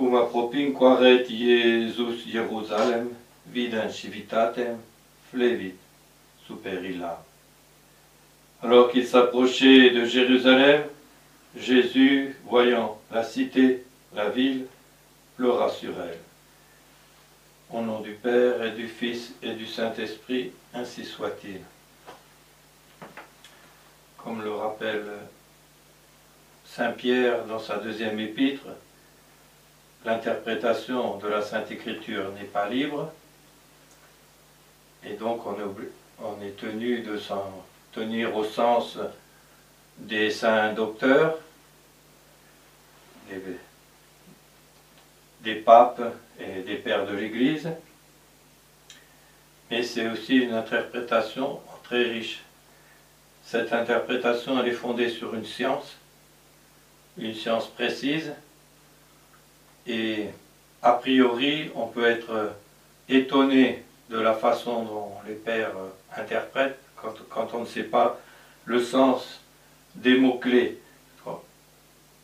cum apropin quaret Iesus Ierusalem, vident civitatem, flevit super illa. Alors qu'il s'approchait de Jérusalem, Jésus, voyant la cité, la ville, pleura sur elle. Au nom du Père et du Fils et du Saint-Esprit, ainsi soit-il. Comme le rappelle Saint Pierre dans sa deuxième épître, l'interprétation de la Sainte Écriture n'est pas libre, et donc on est tenu de s'en tenir au sens des saints docteurs, des papes et des pères de l'Église, mais c'est aussi une interprétation très riche. Cette interprétation, elle est fondée sur une science précise, et a priori, on peut être étonné de la façon dont les pères interprètent quand on ne sait pas le sens des mots-clés.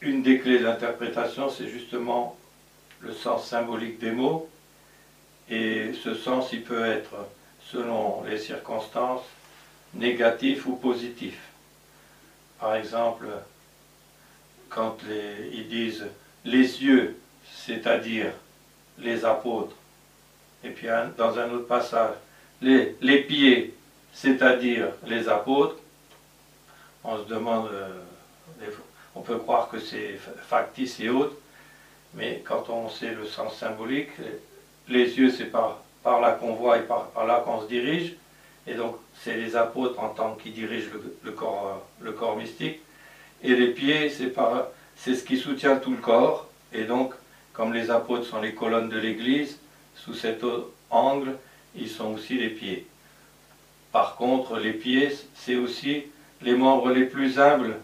Une des clés d'interprétation, c'est justement le sens symbolique des mots, et ce sens, il peut être, selon les circonstances, négatif ou positif. Par exemple, quand ils disent les yeux, c'est-à-dire les apôtres, et puis dans un autre passage, les pieds, c'est-à-dire les apôtres, on se demande, on peut croire que c'est factice et autre, mais quand on sait le sens symbolique, les yeux, c'est par là qu'on voit et par là qu'on se dirige, et donc c'est les apôtres en tant qu'ils dirigent le corps mystique, et les pieds, c'est ce qui soutient tout le corps, et donc comme les apôtres sont les colonnes de l'Église, sous cet angle, ils sont aussi les pieds. Par contre, les pieds, c'est aussi les membres les plus humbles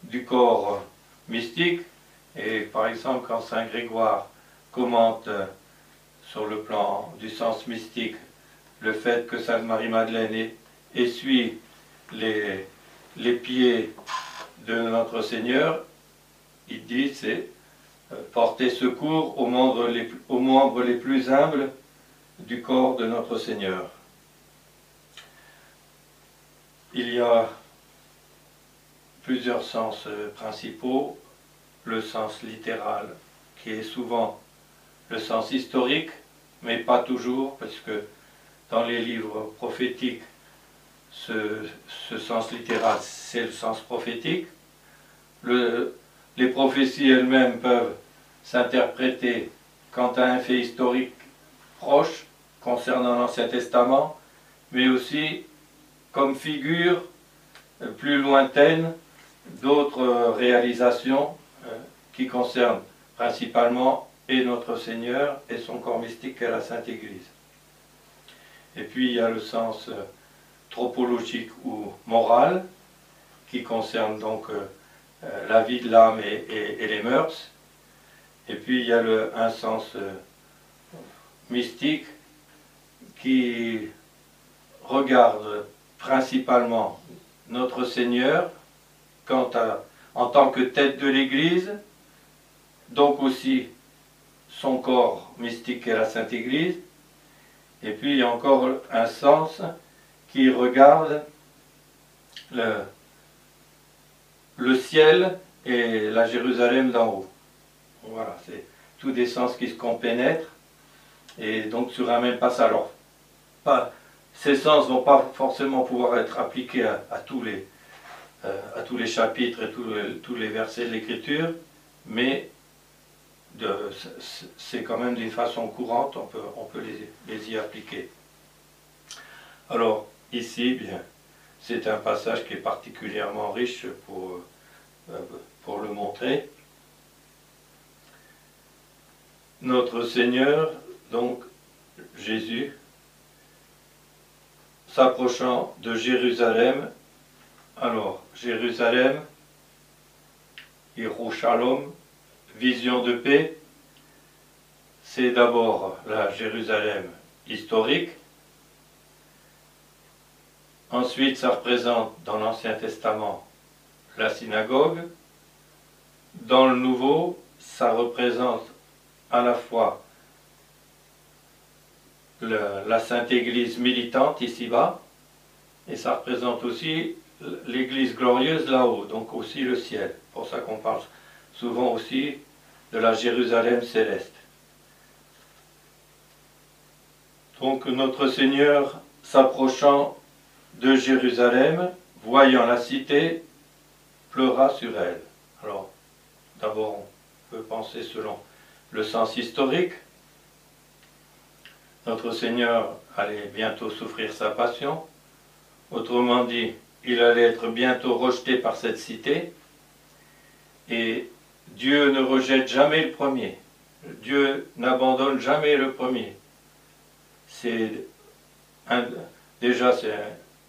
du corps mystique, et par exemple quand Saint Grégoire commente sur le plan du sens mystique le fait que Sainte Marie-Madeleine essuie les pieds de notre Seigneur, il dit c'est porter secours aux membres les plus humbles du corps de notre Seigneur. Il y a plusieurs sens principaux. Le sens littéral, qui est souvent le sens historique, mais pas toujours, parce que dans les livres prophétiques, ce sens littéral, c'est le sens prophétique. Les prophéties elles-mêmes peuvent s'interpréter quant à un fait historique proche concernant l'Ancien Testament, mais aussi comme figure plus lointaine d'autres réalisations qui concernent principalement et notre Seigneur et son corps mystique qu'est la Sainte Église. Et puis il y a le sens tropologique ou moral qui concerne donc la vie de l'âme et les mœurs. Et puis il y a un sens mystique qui regarde principalement notre Seigneur en tant que tête de l'Église, donc aussi son corps mystique est la Sainte Église. Et puis il y a encore un sens qui regarde le ciel et la Jérusalem d'en haut. Voilà, c'est tous des sens qui se compénètrent, et donc sur un même passage. Alors, ces sens ne vont pas forcément pouvoir être appliqués à tous les chapitres et tous les versets de l'Écriture, mais c'est quand même d'une façon courante, on peut les y appliquer. Alors, ici, bien, c'est un passage qui est particulièrement riche pour le montrer. Notre Seigneur, donc Jésus, s'approchant de Jérusalem. Alors, Jérusalem, Yerushalom, vision de paix, c'est d'abord la Jérusalem historique. Ensuite, ça représente dans l'Ancien Testament la synagogue. Dans le Nouveau, ça représente à la fois la Sainte Église militante ici-bas, et ça représente aussi l'Église glorieuse là-haut, donc aussi le ciel. C'est pour ça qu'on parle souvent aussi de la Jérusalem céleste. Donc notre Seigneur, s'approchant de Jérusalem, voyant la cité, pleura sur elle. Alors, d'abord, on peut penser selon le sens historique. Notre Seigneur allait bientôt souffrir sa passion. Autrement dit, il allait être bientôt rejeté par cette cité. Et Dieu ne rejette jamais le premier. Dieu n'abandonne jamais le premier. Déjà, c'est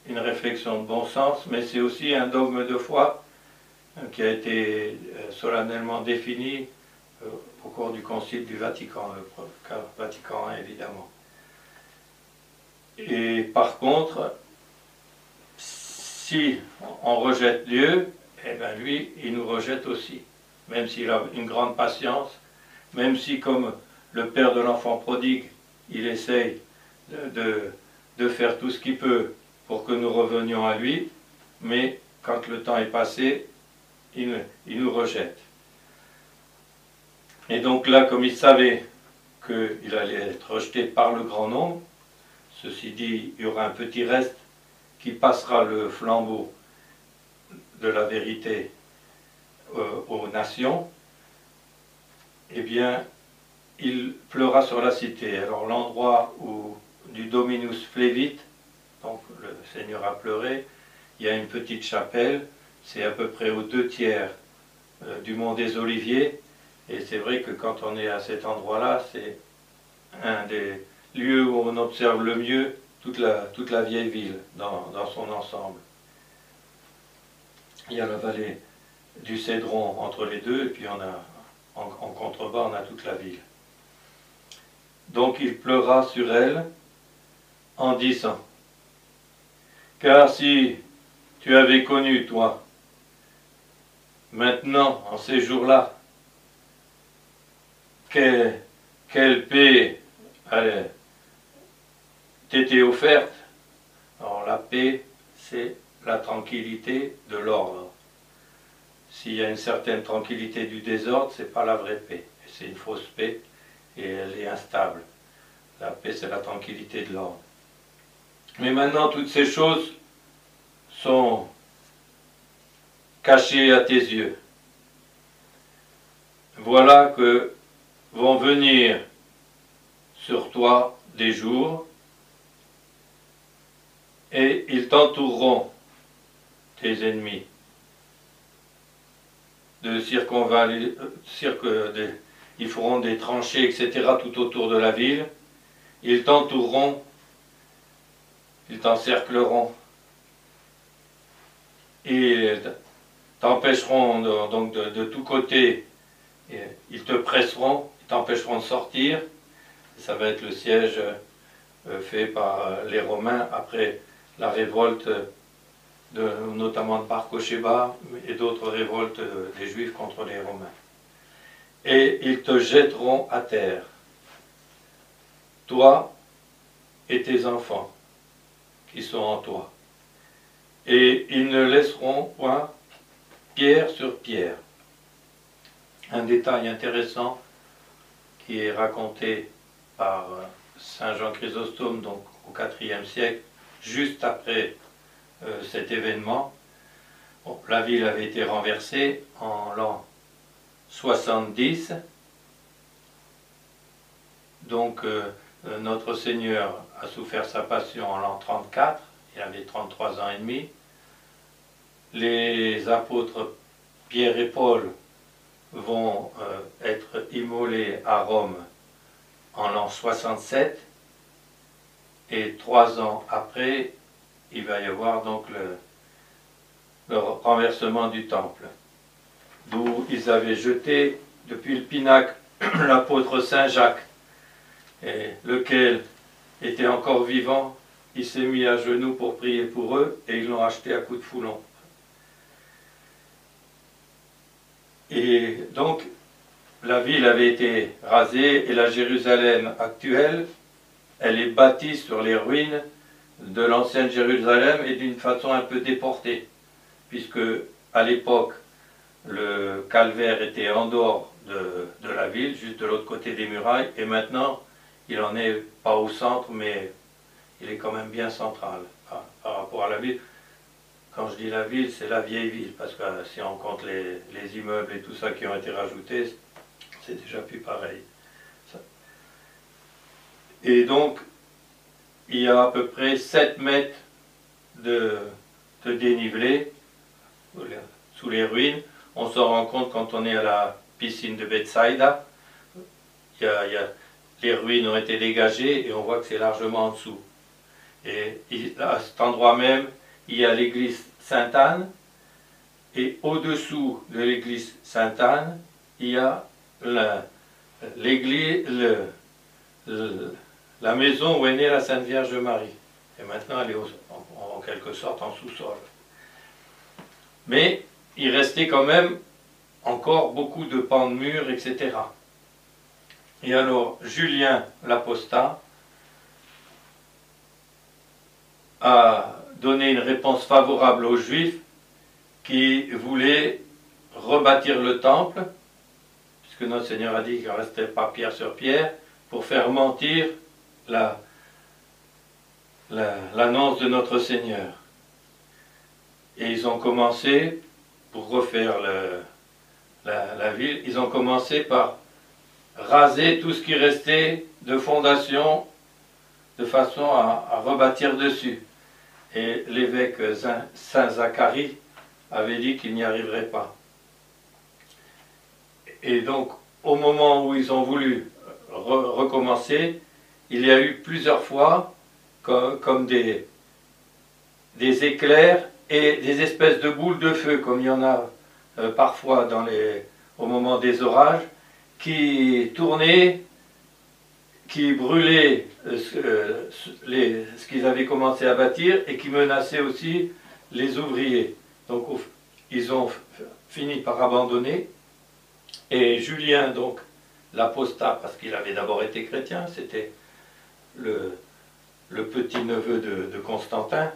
une réflexion de bon sens, mais c'est aussi un dogme de foi qui a été solennellement défini au cours du Concile du Vatican, le Vatican I, évidemment. Et par contre, si on rejette Dieu, eh bien lui, il nous rejette aussi. Même s'il a une grande patience, même si, comme le père de l'enfant prodigue, il essaye de faire tout ce qu'il peut pour que nous revenions à lui, mais quand le temps est passé, il nous rejette. Et donc là, comme il savait qu'il allait être rejeté par le grand nombre, ceci dit, il y aura un petit reste qui passera le flambeau de la vérité aux nations, eh bien, il pleura sur la cité. Alors l'endroit du Dominus Flevit, donc le Seigneur a pleuré, il y a une petite chapelle, c'est à peu près aux 2/3 du mont des Oliviers, et c'est vrai que quand on est à cet endroit-là, c'est un des lieux où on observe le mieux toute la vieille ville dans son ensemble. Il y a la vallée du Cédron entre les deux, et puis en contrebas, on a toute la ville. Donc il pleura sur elle en disant, « Car si tu avais connu, toi, maintenant, en ces jours-là, quelle paix t'était offerte. » Alors la paix, c'est la tranquillité de l'ordre. S'il y a une certaine tranquillité du désordre, ce n'est pas la vraie paix. C'est une fausse paix et elle est instable. La paix, c'est la tranquillité de l'ordre. Mais maintenant, toutes ces choses sont cachées à tes yeux. Voilà que vont venir sur toi des jours et ils t'entoureront, tes ennemis, ils feront des tranchées, etc. tout autour de la ville. Ils t'entoureront, ils t'encercleront. Ils t'empêcheront donc de tous côtés. Ils te presseront, ils t'empêcheront de sortir. Ça va être le siège fait par les Romains après la révolte notamment de Bar Kokhba et d'autres révoltes des Juifs contre les Romains. Et ils te jetteront à terre, toi et tes enfants qui sont en toi. Et ils ne laisseront point pierre sur pierre. Un détail intéressant qui est raconté par saint Jean Chrysostome, donc au IVe siècle, juste après cet événement. Bon, la ville avait été renversée en l'an 70. Donc notre Seigneur a souffert sa passion en l'an 34, il avait 33 ans et demi. Les apôtres Pierre et Paul vont être immolés à Rome en l'an 67, et 3 ans après, il va y avoir donc le renversement du temple, d'où ils avaient jeté depuis le pinacle l'apôtre Saint Jacques, et lequel était encore vivant. Il s'est mis à genoux pour prier pour eux, et ils l'ont acheté à coups de foulon. Et donc, la ville avait été rasée et la Jérusalem actuelle, elle est bâtie sur les ruines de l'ancienne Jérusalem et d'une façon un peu déportée, puisque à l'époque, le calvaire était en dehors de la ville, juste de l'autre côté des murailles, et maintenant, il en est pas au centre, mais il est quand même bien central par rapport à la ville. Quand je dis la ville, c'est la vieille ville, parce que si on compte les immeubles et tout ça qui ont été rajoutés, c'est déjà plus pareil. Et donc, il y a à peu près 7 mètres de dénivelé sous les ruines. On s'en rend compte quand on est à la piscine de Bethsaïda. Les ruines ont été dégagées et on voit que c'est largement en dessous. Et à cet endroit même, il y a l'église Sainte-Anne. Et au-dessous de l'église Sainte-Anne, il y a l'église, la maison où est née la Sainte Vierge Marie. Et maintenant, elle est en quelque sorte en sous-sol. Mais il restait quand même encore beaucoup de pans de murs, etc. Et alors, Julien l'apostat a donné une réponse favorable aux Juifs qui voulaient rebâtir le temple, puisque notre Seigneur a dit qu'il ne restait pas pierre sur pierre, pour faire mentir l'annonce de notre Seigneur. Et ils ont commencé, pour refaire la ville, ils ont commencé par raser tout ce qui restait de fondation, de façon à rebâtir dessus. Et l'évêque Saint Zacharie avait dit qu'il n'y arriverait pas. Et donc, au moment où ils ont voulu recommencer, il y a eu plusieurs fois comme des éclairs et des espèces de boules de feu, comme il y en a parfois au moment des orages, qui tournaient, qui brûlaient ce qu'ils avaient commencé à bâtir et qui menaçaient aussi les ouvriers. Donc ils ont fini par abandonner. Et Julien, donc, l'apostat, parce qu'il avait d'abord été chrétien, c'était le petit-neveu de Constantin,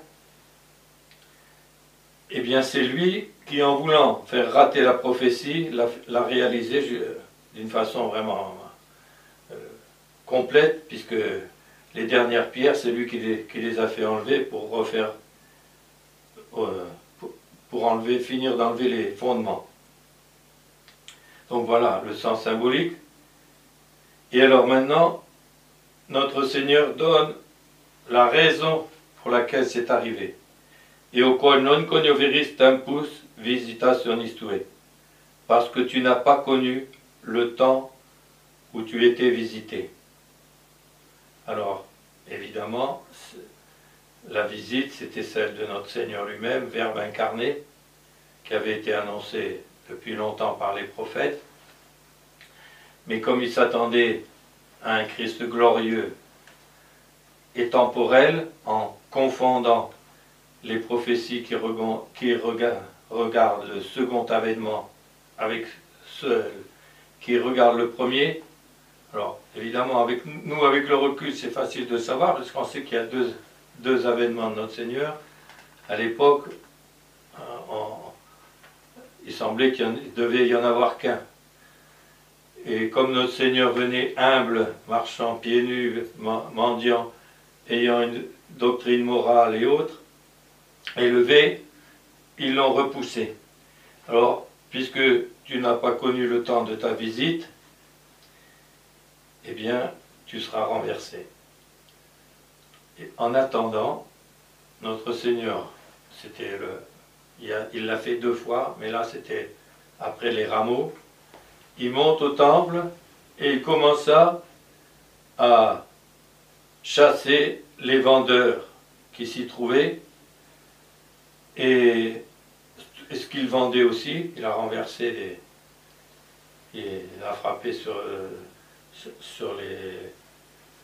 eh bien c'est lui qui, en voulant faire rater la prophétie, l'a réalisé d'une façon vraiment complète, puisque les dernières pierres, c'est lui qui les a fait enlever pour refaire, pour finir d'enlever les fondements. Donc voilà le sens symbolique. Et alors maintenant, notre Seigneur donne la raison pour laquelle c'est arrivé. Et au quod non conioveris tempus visitationis tue, parce que tu n'as pas connu le temps où tu étais visité. Alors, évidemment, la visite, c'était celle de notre Seigneur lui-même, Verbe incarné, qui avait été annoncé depuis longtemps par les prophètes. Mais comme il s'attendait à un Christ glorieux et temporel, en confondant les prophéties qui regardent le second avènement avec ceux qui regardent le premier. Alors, évidemment, avec le recul, c'est facile de savoir, parce qu'on sait qu'il y a deux avènements de notre Seigneur. À l'époque, il semblait qu'il devait y en avoir qu'un. Et comme notre Seigneur venait humble, marchant pieds nus, mendiant, ayant une doctrine morale et autres, élevé, ils l'ont repoussé. Alors, puisque tu n'as pas connu le temps de ta visite, eh bien, tu seras renversé. Et en attendant, notre Seigneur, il l'a fait 2 fois, mais là c'était après les rameaux, il monte au temple et il commença à chasser les vendeurs qui s'y trouvaient, et ce qu'il vendait aussi, il a renversé il a frappé sur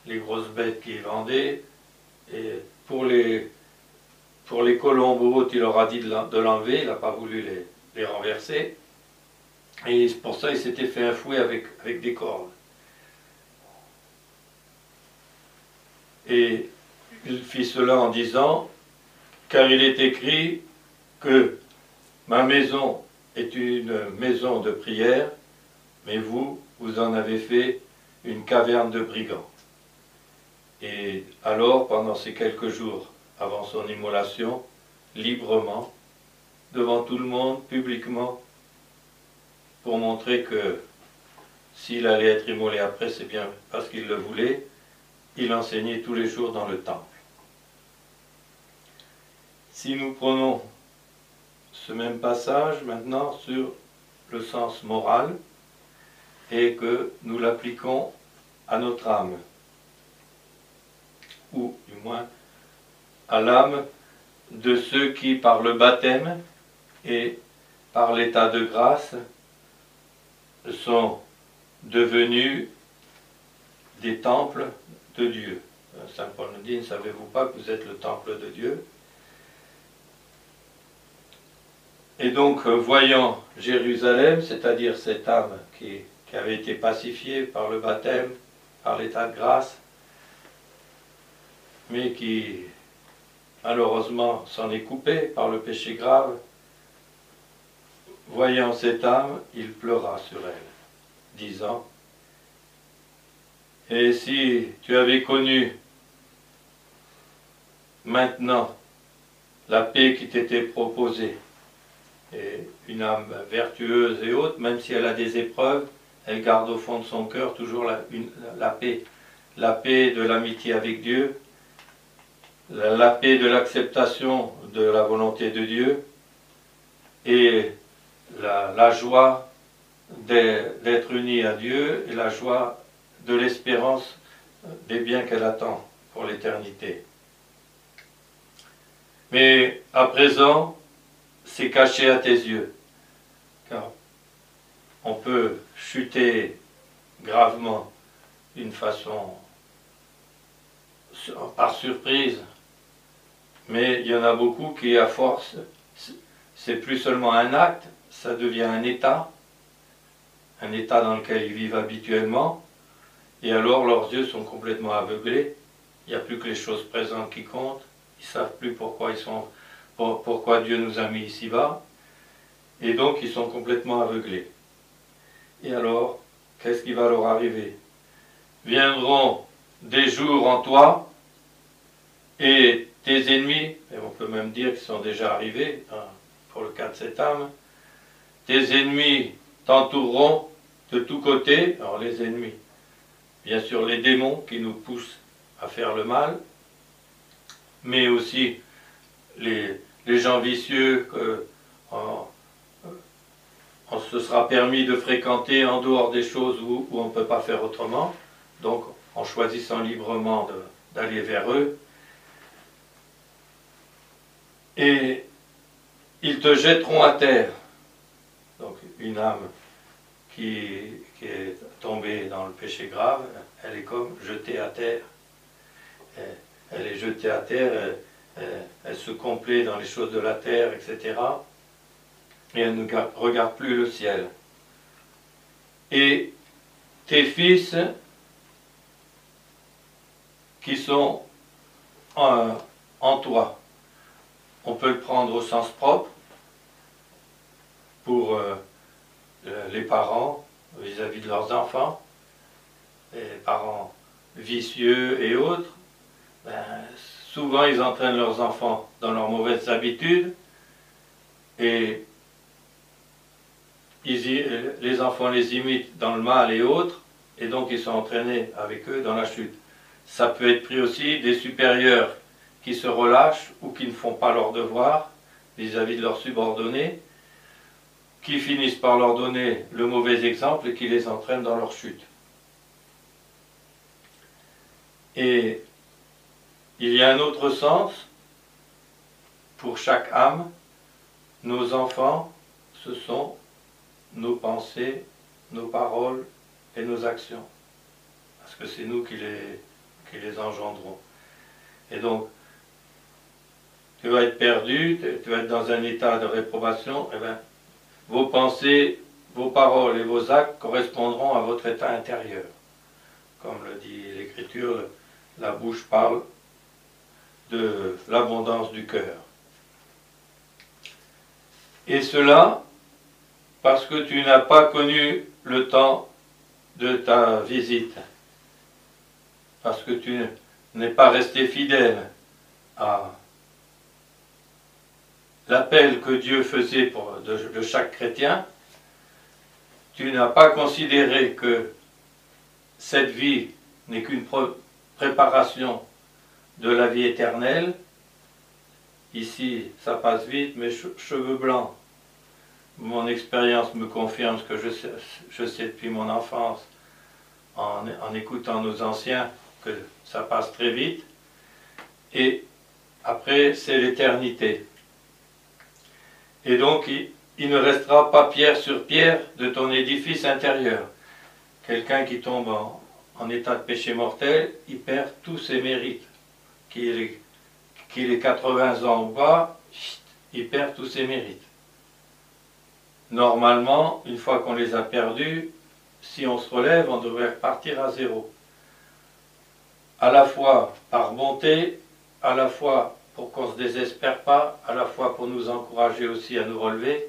les grosses bêtes qu'il vendait, et pour les colombes ou autres, il leur a dit de l'enlever, il n'a pas voulu les renverser. Et pour ça, il s'était fait un fouet avec des cordes. Et il fit cela en disant, car il est écrit que ma maison est une maison de prière, mais vous, vous en avez fait une caverne de brigands. Et alors, pendant ces quelques jours avant son immolation, librement, devant tout le monde, publiquement, pour montrer que s'il allait être immolé après, c'est bien parce qu'il le voulait, il enseignait tous les jours dans le temple. Si nous prenons ce même passage maintenant sur le sens moral et que nous l'appliquons à notre âme, ou du moins à l'âme de ceux qui, par le baptême et par l'état de grâce, sont devenus des temples de Dieu. Saint Paul nous dit, ne savez-vous pas que vous êtes le temple de Dieu? Et donc, voyant Jérusalem, c'est-à-dire cette âme qui avait été pacifiée par le baptême, par l'état de grâce, mais qui, malheureusement, s'en est coupée par le péché grave, voyant cette âme, il pleura sur elle, disant, « Et si tu avais connu maintenant la paix qui t'était proposée, et une âme vertueuse et haute, même si elle a des épreuves, elle garde au fond de son cœur toujours la paix de l'amitié avec Dieu, la paix de l'acceptation de la volonté de Dieu, et la joie d'être unie à Dieu, et la joie de l'espérance des biens qu'elle attend pour l'éternité. Mais à présent, c'est caché à tes yeux, car on peut chuter gravement d'une façon par surprise, mais il y en a beaucoup qui, à force, c'est plus seulement un acte, ça devient un état dans lequel ils vivent habituellement, et alors leurs yeux sont complètement aveuglés, il n'y a plus que les choses présentes qui comptent, ils ne savent plus pourquoi Dieu nous a mis ici-bas, et donc ils sont complètement aveuglés. Et alors, qu'est-ce qui va leur arriver? Viendront des jours en toi, et tes ennemis, et on peut même dire qu'ils sont déjà arrivés, hein, pour le cas de cette âme, tes ennemis t'entoureront de tous côtés. Alors les ennemis, bien sûr les démons qui nous poussent à faire le mal, mais aussi les gens vicieux on se sera permis de fréquenter en dehors des choses où on ne peut pas faire autrement, donc en choisissant librement d'aller vers eux. Et ils te jetteront à terre. Donc une âme qui est tombée dans le péché grave, elle est comme jetée à terre. Elle est jetée à terre, elle se complaît dans les choses de la terre, etc. Et elle ne regarde plus le ciel. Et tes fils qui sont en toi, on peut le prendre au sens propre pour les parents vis-à-vis de leurs enfants, les parents vicieux et autres, souvent ils entraînent leurs enfants dans leurs mauvaises habitudes et les enfants les imitent dans le mal et autres, et donc ils sont entraînés avec eux dans la chute. Ça peut être pris aussi des supérieurs qui se relâchent ou qui ne font pas leur devoir vis-à-vis de leurs subordonnés, qui finissent par leur donner le mauvais exemple et qui les entraînent dans leur chute. Et il y a un autre sens pour chaque âme. Nos enfants, ce sont nos pensées, nos paroles et nos actions. Parce que c'est nous qui les engendrons. Et donc, tu vas être perdu, tu vas être dans un état de réprobation, et bien, vos pensées vos paroles et vos actes correspondront à votre état intérieur. Comme le dit l'Écriture, la bouche parle de l'abondance du cœur. Et cela parce que tu n'as pas connu le temps de ta visite, parce que tu n'es pas resté fidèle à l'appel que Dieu faisait de chaque chrétien. Tu n'as pas considéré que cette vie n'est qu'une préparation de la vie éternelle. Ici, ça passe vite, mes cheveux blancs. Mon expérience me confirme ce que je sais depuis mon enfance, en écoutant nos anciens, que ça passe très vite. Et après, c'est l'éternité. Et donc, il ne restera pas pierre sur pierre de ton édifice intérieur. Quelqu'un qui tombe en état de péché mortel, il perd tous ses mérites. Qu'il ait 80 ans ou pas, il perd tous ses mérites. Normalement, une fois qu'on les a perdus, si on se relève, on devrait repartir à zéro. À la fois par bonté, à la fois pour qu'on ne se désespère pas, à la fois pour nous encourager aussi à nous relever.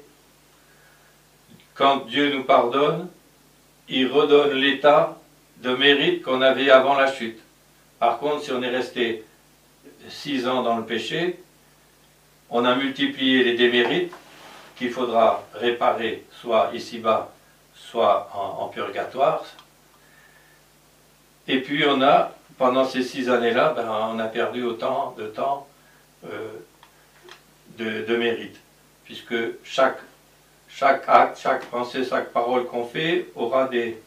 Quand Dieu nous pardonne, il redonne l'état de mérite qu'on avait avant la chute. Par contre, si on est resté 6 ans dans le péché, on a multiplié les démérites qu'il faudra réparer, soit ici-bas, soit en purgatoire. Et puis on a, pendant ces 6 années-là, on a perdu autant de temps de mérite. Puisque chaque acte, chaque pensée, chaque parole qu'on fait aura des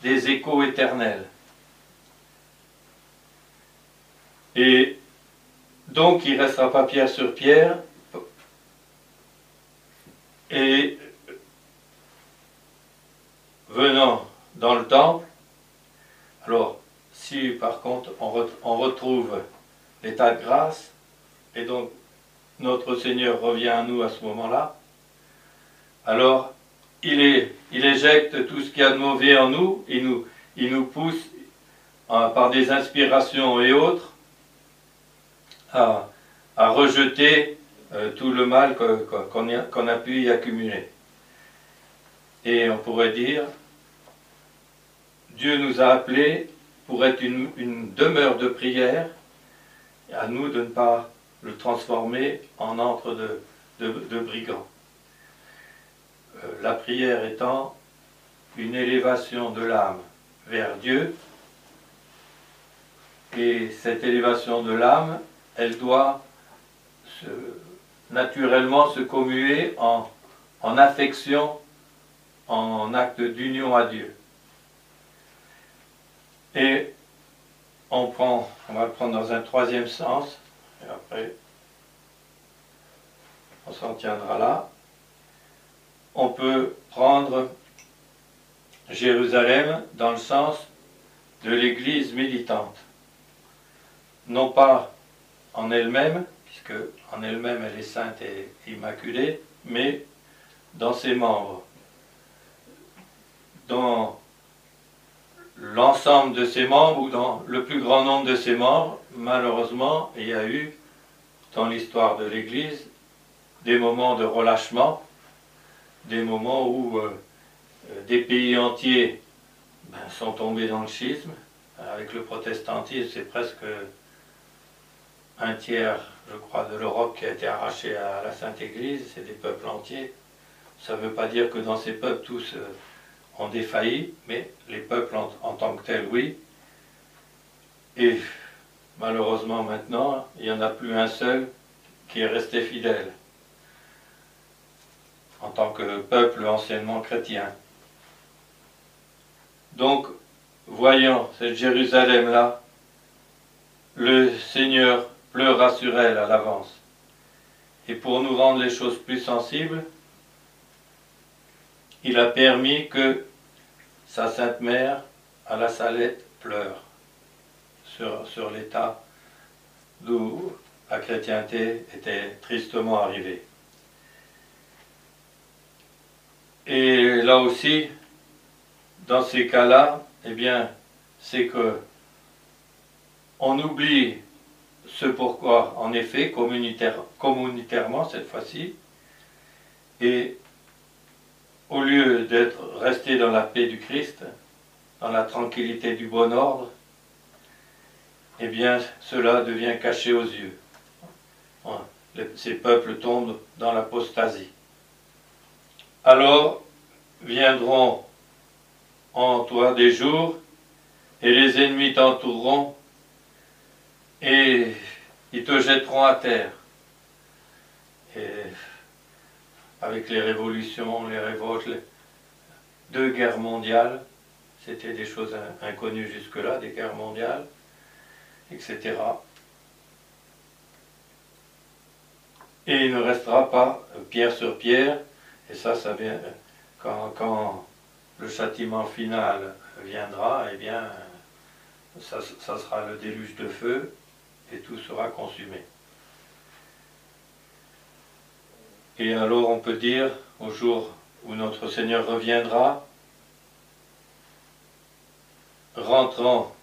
échos éternels. Et donc il ne restera pas pierre sur pierre. Et venant dans le temple, alors si par contre on retrouve l'état de grâce, et donc notre Seigneur revient à nous à ce moment-là, alors il éjecte tout ce qu'il y a de mauvais en nous, il nous pousse par des inspirations et autres à rejeter tout le mal qu'on a pu y accumuler. Et on pourrait dire, Dieu nous a appelés pour être une demeure de prière, et à nous de ne pas le transformer en antre de brigands. La prière étant une élévation de l'âme vers Dieu, et cette élévation de l'âme, elle doit naturellement se commuer en affection, en acte d'union à Dieu. Et on va le prendre dans un troisième sens, et après on s'en tiendra là. On peut prendre Jérusalem dans le sens de l'Église militante. Non pas en elle-même, puisque en elle-même elle est sainte et immaculée, mais dans ses membres. Dans l'ensemble de ses membres, ou dans le plus grand nombre de ses membres, malheureusement, il y a eu, dans l'histoire de l'Église, des moments de relâchement, des moments où des pays entiers sont tombés dans le schisme. Avec le protestantisme, c'est presque un tiers, je crois, de l'Europe qui a été arraché à la Sainte Église, c'est des peuples entiers. Ça ne veut pas dire que dans ces peuples, tous ont défailli, mais les peuples en tant que tels, oui. Et malheureusement maintenant, il n'y en a plus un seul qui est resté fidèle, en tant que peuple anciennement chrétien. Donc, voyant cette Jérusalem-là, le Seigneur pleura sur elle à l'avance. Et pour nous rendre les choses plus sensibles, il a permis que sa Sainte Mère, à la Salette, pleure sur l'état d'où la chrétienté était tristement arrivée. Et là aussi, dans ces cas-là, eh bien, c'est que on oublie ce pourquoi, en effet, communautairement cette fois-ci, et au lieu d'être resté dans la paix du Christ, dans la tranquillité du bon ordre, eh bien, cela devient caché aux yeux. Ces peuples tombent dans l'apostasie. Alors viendront en toi des jours, et les ennemis t'entoureront, et ils te jetteront à terre. Et avec les révolutions, les révoltes, deux guerres mondiales, c'était des choses inconnues jusque-là, des guerres mondiales, etc. Et il ne restera pas pierre sur pierre, et ça vient quand le châtiment final viendra, eh bien, ça sera le déluge de feu, et tout sera consumé. Et alors on peut dire, au jour où notre Seigneur reviendra, rentrant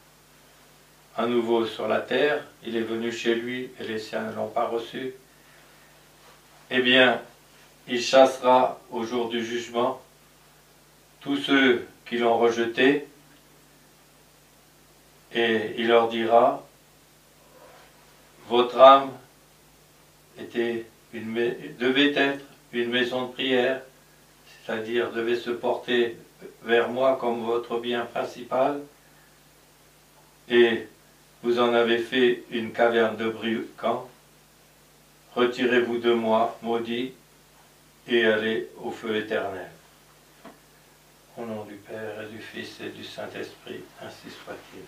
à nouveau sur la terre, il est venu chez lui et les siens ne l'ont pas reçu, eh bien, il chassera au jour du jugement tous ceux qui l'ont rejeté, et il leur dira, votre âme devait être une maison de prière, c'est-à-dire devait se porter vers moi comme votre bien principal, et vous en avez fait une caverne de briquants. Retirez-vous de moi, maudit, et allez au feu éternel. Au nom du Père et du Fils et du Saint-Esprit, ainsi soit-il.